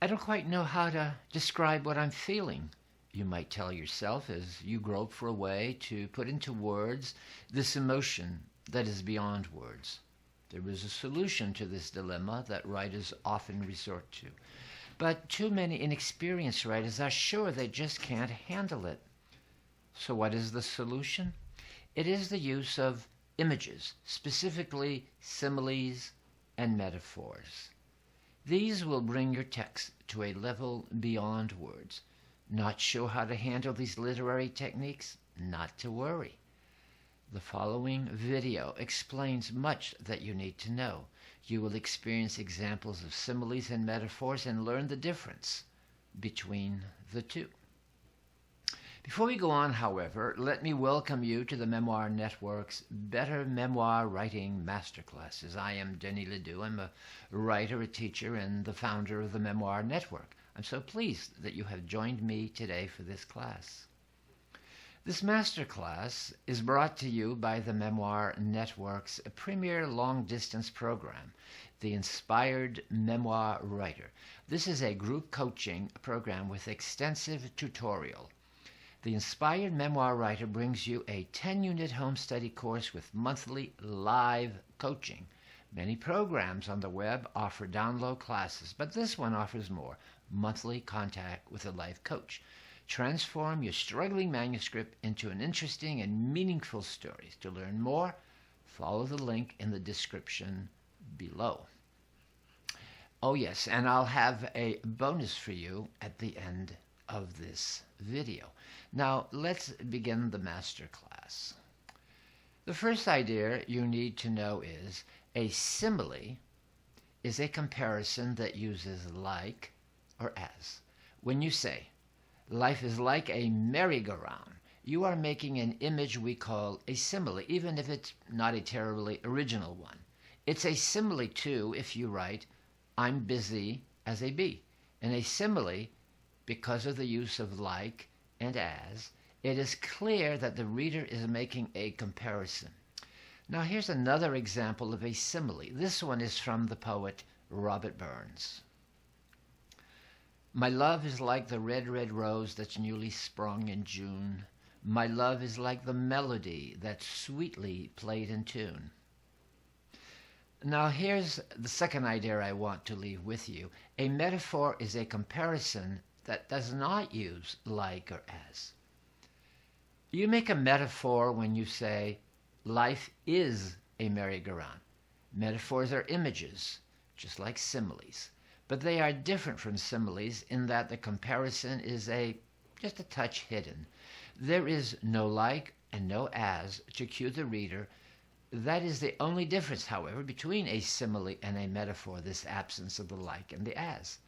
I don't quite know how to describe what I'm feeling, you might tell yourself as you grope for a way to put into words this emotion that is beyond words. There is a solution to this dilemma that writers often resort to, but too many inexperienced writers are sure they just can't handle it. So what is the solution? It is the use of images, specifically similes and metaphors. These will bring your text to a level beyond words. Not sure how to handle these literary techniques? Not to worry. The following video explains much that you need to know. You will experience examples of similes and metaphors and learn the difference between the two. Before we go on, however, let me welcome you to the Memoir Network's Better Memoir Writing Masterclasses. I am Denis Ledoux. I'm a writer, a teacher, and the founder of the Memoir Network. I'm so pleased that you have joined me today for this class. This masterclass is brought to you by the Memoir Network's premier long-distance program, the Inspired Memoir Writer. This is a group coaching program with extensive tutorial. The Inspired Memoir Writer brings you a 10-unit home study course with monthly live coaching. Many programs on the web offer download classes, but this one offers more: monthly contact with a life coach. Transform your struggling manuscript into an interesting and meaningful story. To learn more, follow the link in the description below. Oh yes, and I'll have a bonus for you at the end of this video. Now let's begin the master class. The first idea you need to know is a simile is a comparison that uses like or as. When you say, life is like a merry-go-round, you are making an image we call a simile, even if it's not a terribly original one. It's a simile too if you write, I'm busy as a bee. And a simile, because of the use of like and as, it is clear that the reader is making a comparison. Now here's another example of a simile. This one is from the poet Robert Burns. My love is like the red, red rose that's newly sprung in June. My love is like the melody that's sweetly played in tune. Now here's the second idea I want to leave with you. A metaphor is a comparison that does not use like or as. You make a metaphor when you say, life is a merry-go-round. Metaphors are images, just like similes. But they are different from similes in that the comparison is just a touch hidden. There is no like and no as to cue the reader. That is the only difference, however, between a simile and a metaphor, this absence of the like and the as.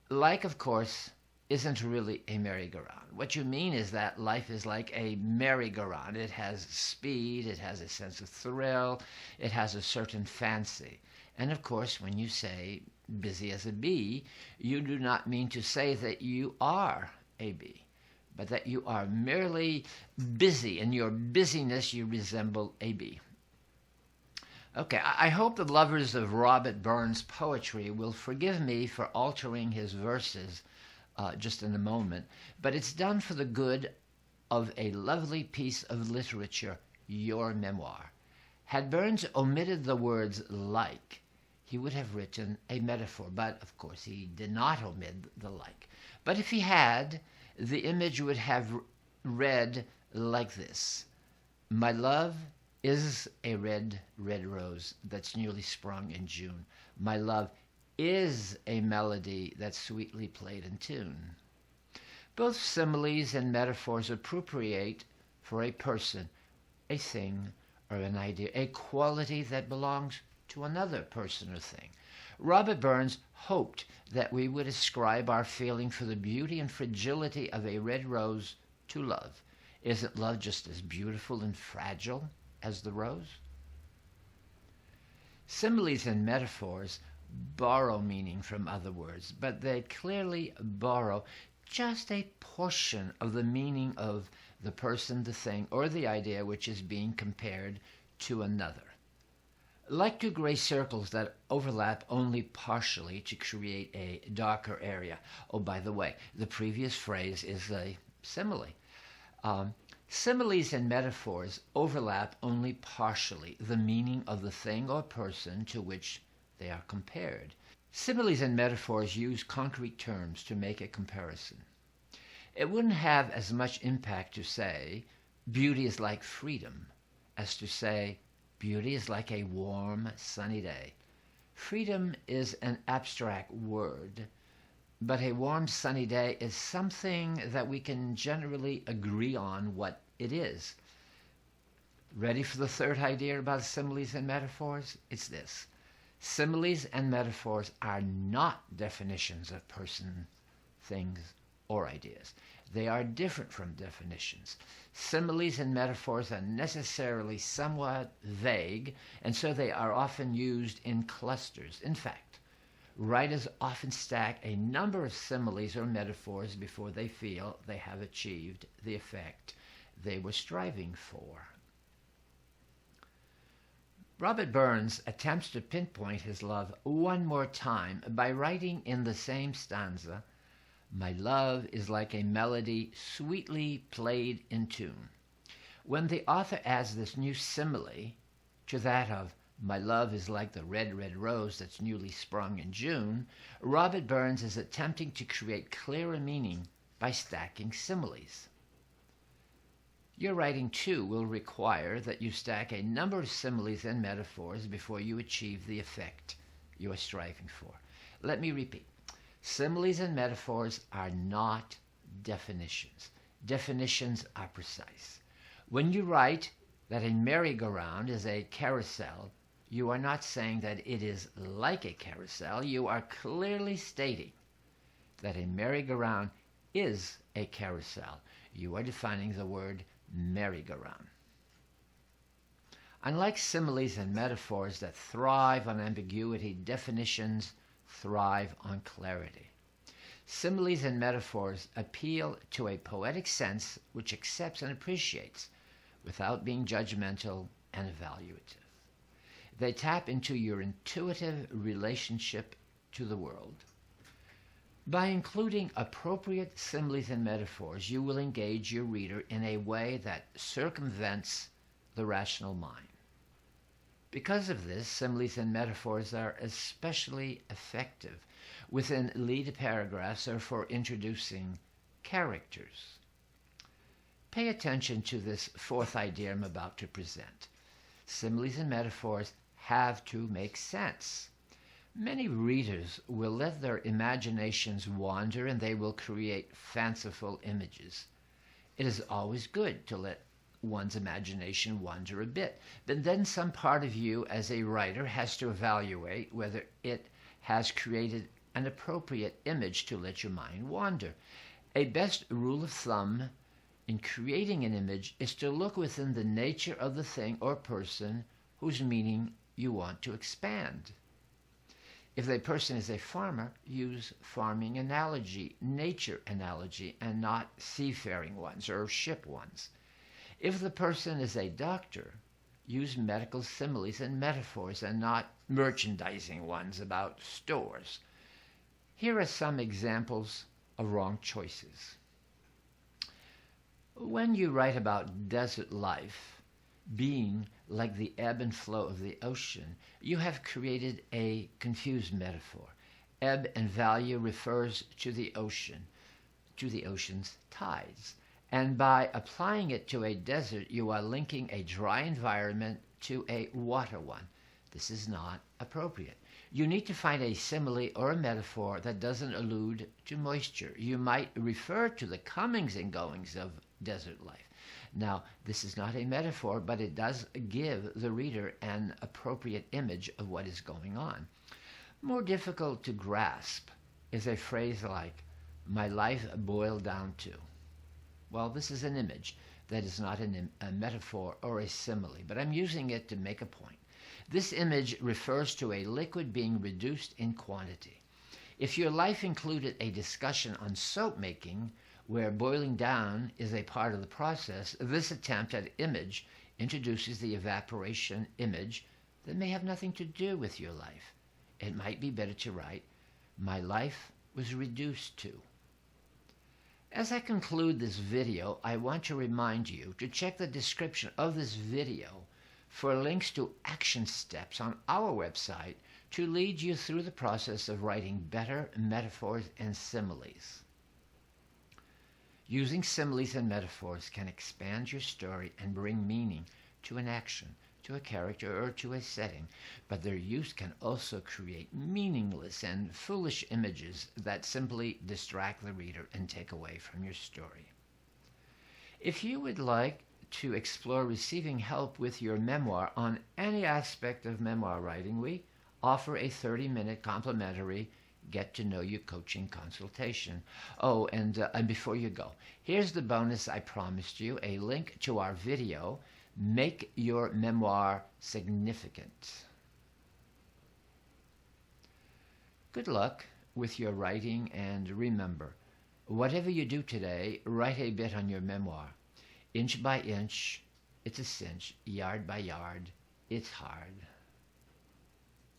Like, of course, isn't really a merry-go-round. What you mean is that life is like a merry-go-round. It has speed, it has a sense of thrill, it has a certain fancy. And of course, when you say busy as a bee, you do not mean to say that you are a bee, but that you are merely busy. In your busyness, you resemble a bee. Okay, I hope the lovers of Robert Burns' poetry will forgive me for altering his verses just in a moment, but it's done for the good of a lovely piece of literature, your memoir. Had Burns omitted the words like, he would have written a metaphor, but of course he did not omit the like. But if he had, the image would have read like this. My love is a red, red rose that's newly sprung in June. My love is a melody that's sweetly played in tune. Both similes and metaphors appropriate for a person, a thing, or an idea, a quality that belongs to another person or thing. Robert Burns hoped that we would ascribe our feeling for the beauty and fragility of a red rose to love. Isn't love just as beautiful and fragile as the rose? Similes and metaphors borrow meaning from other words, but they clearly borrow just a portion of the meaning of the person, the thing, or the idea which is being compared to another. Like two gray circles that overlap only partially to create a darker area. Oh, by the way, the previous phrase is a simile. Um, Similes and metaphors overlap only partially the meaning of the thing or person to which they are compared. Similes and metaphors use concrete terms to make a comparison. It wouldn't have as much impact to say, beauty is like freedom, as to say, beauty is like a warm, sunny day. Freedom is an abstract word, but a warm, sunny day is something that we can generally agree on what it is. Ready for the third idea about similes and metaphors? It's this. Similes and metaphors are not definitions of person, things, or ideas. They are different from definitions. Similes and metaphors are necessarily somewhat vague, and so they are often used in clusters. In fact, writers often stack a number of similes or metaphors before they feel they have achieved the effect they were striving for. Robert Burns attempts to pinpoint his love one more time by writing in the same stanza, "My love is like a melody sweetly played in tune." When the author adds this new simile to that of "My love is like the red, red rose that's newly sprung in June," Robert Burns is attempting to create clearer meaning by stacking similes. Your writing, too, will require that you stack a number of similes and metaphors before you achieve the effect you are striving for. Let me repeat. Similes and metaphors are not definitions. Definitions are precise. When you write that a merry-go-round is a carousel, you are not saying that it is like a carousel. You are clearly stating that a merry-go-round is a carousel. You are defining the word merry-go-round. Unlike similes and metaphors that thrive on ambiguity, definitions thrive on clarity. Similes and metaphors appeal to a poetic sense which accepts and appreciates without being judgmental and evaluative. They tap into your intuitive relationship to the world. By including appropriate similes and metaphors, you will engage your reader in a way that circumvents the rational mind. Because of this, similes and metaphors are especially effective within lead paragraphs or for introducing characters. Pay attention to this fourth idea I'm about to present. Similes and metaphors have to make sense. Many readers will let their imaginations wander and they will create fanciful images. It is always good to let one's imagination wander a bit, but then some part of you as a writer has to evaluate whether it has created an appropriate image to let your mind wander. A best rule of thumb in creating an image is to look within the nature of the thing or person whose meaning you want to expand. If the person is a farmer, use farming analogy, nature analogy, and not seafaring ones or ship ones. If the person is a doctor, use medical similes and metaphors and not merchandising ones about stores. Here are some examples of wrong choices. When you write about desert life, being like the ebb and flow of the ocean, you have created a confused metaphor. Ebb and value refers to the ocean's tides. And by applying it to a desert, you are linking a dry environment to a water one. This is not appropriate. You need to find a simile or a metaphor that doesn't allude to moisture. You might refer to the comings and goings of desert life. Now, this is not a metaphor, but it does give the reader an appropriate image of what is going on. More difficult to grasp is a phrase like, "My life boiled down to." Well, this is an image that is not a metaphor or a simile, but I'm using it to make a point. This image refers to a liquid being reduced in quantity. If your life included a discussion on soap making, where boiling down is a part of the process, this attempt at image introduces the evaporation image that may have nothing to do with your life. It might be better to write, "My life was reduced to." As I conclude this video, I want to remind you to check the description of this video for links to action steps on our website to lead you through the process of writing better metaphors and similes. Using similes and metaphors can expand your story and bring meaning to an action, to a character, or to a setting, but their use can also create meaningless and foolish images that simply distract the reader and take away from your story. If you would like to explore receiving help with your memoir on any aspect of memoir writing, we offer a 30-minute complimentary get-to-know-you coaching consultation. Oh, and before you go, here's the bonus I promised you, a link to our video, Make Your Memoir Significant. Good luck with your writing, and remember, whatever you do today, write a bit on your memoir. Inch by inch, it's a cinch. Yard by yard, it's hard.